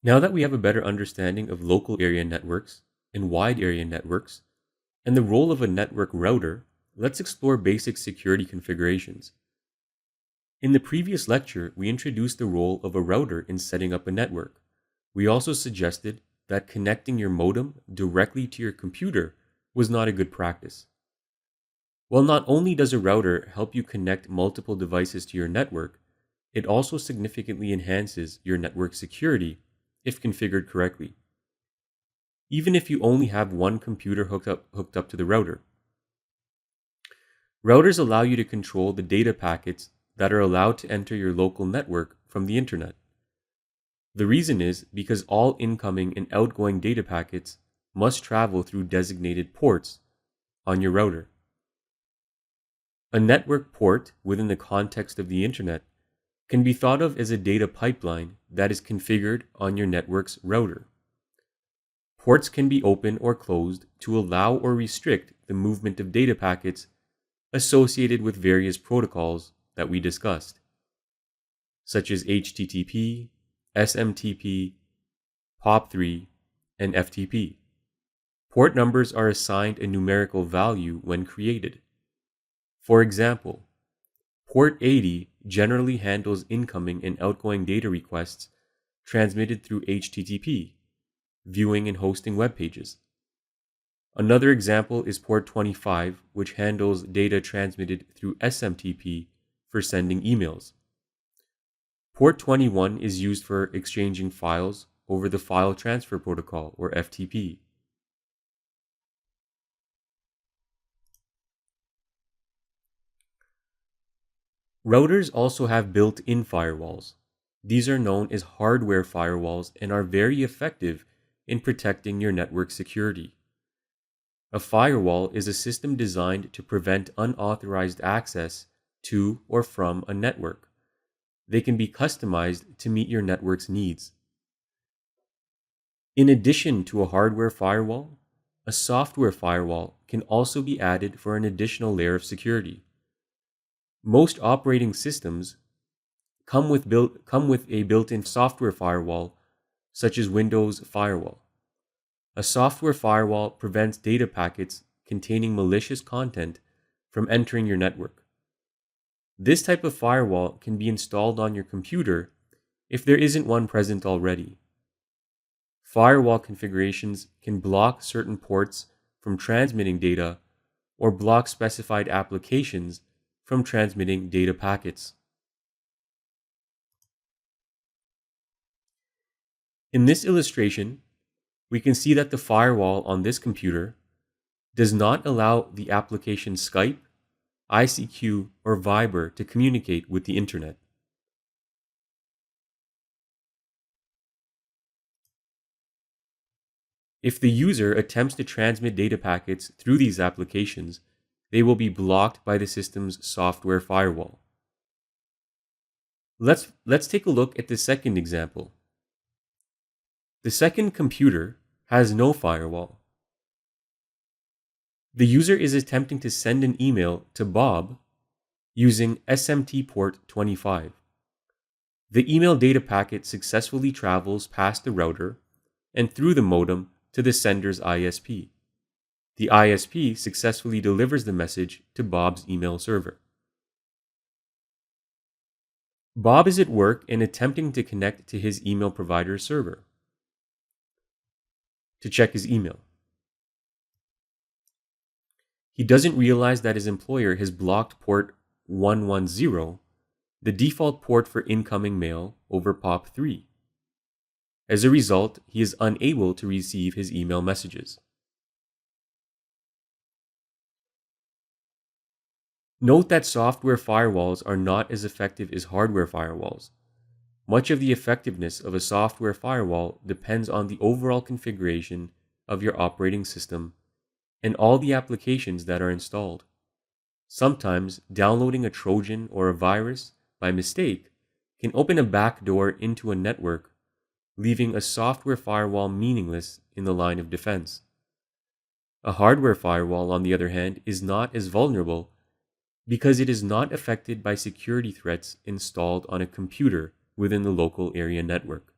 Now that we have a better understanding of local area networks and wide area networks and the role of a network router, let's explore basic security configurations. In the previous lecture, we introduced the role of a router in setting up a network. We also suggested that connecting your modem directly to your computer was not a good practice. Well, not only does a router help you connect multiple devices to your network, it also significantly enhances your network security if configured correctly, even if you only have one computer hooked up to the router. Routers allow you to control the data packets that are allowed to enter your local network from the internet. The reason is because all incoming and outgoing data packets must travel through designated ports on your router. A network port within the context of the internet can be thought of as a data pipeline that is configured on your network's router. Ports can be open or closed to allow or restrict the movement of data packets associated with various protocols that we discussed, such as HTTP, SMTP, POP3, and FTP. Port numbers are assigned a numerical value when created. For example, port 80 generally handles incoming and outgoing data requests transmitted through HTTP, viewing and hosting web pages. Another example is port 25, which handles data transmitted through SMTP for sending emails. Port 21 is used for exchanging files over the File Transfer Protocol, or FTP. Routers also have built-in firewalls. These are known as hardware firewalls and are very effective in protecting your network security. A firewall is a system designed to prevent unauthorized access to or from a network. They can be customized to meet your network's needs. In addition to a hardware firewall, a software firewall can also be added for an additional layer of security. Most operating systems come with a built-in software firewall, such as Windows Firewall. A software firewall prevents data packets containing malicious content from entering your network. This type of firewall can be installed on your computer if there isn't one present already. Firewall configurations can block certain ports from transmitting data or block specified applications from transmitting data packets. In this illustration, we can see that the firewall on this computer does not allow the application Skype, ICQ, or Viber to communicate with the internet. If the user attempts to transmit data packets through these applications, they will be blocked by the system's software firewall. Let's take a look at the second example. The second computer has no firewall. The user is attempting to send an email to Bob using SMT port 25. The email data packet successfully travels past the router and through the modem to the sender's ISP. The ISP successfully delivers the message to Bob's email server. Bob is at work and attempting to connect to his email provider's server to check his email. He doesn't realize that his employer has blocked port 110, the default port for incoming mail, over POP3. As a result, he is unable to receive his email messages. Note that software firewalls are not as effective as hardware firewalls. Much of the effectiveness of a software firewall depends on the overall configuration of your operating system and all the applications that are installed. Sometimes downloading a Trojan or a virus by mistake can open a backdoor into a network, leaving a software firewall meaningless in the line of defense. A hardware firewall, on the other hand, is not as vulnerable because it is not affected by security threats installed on a computer within the local area network.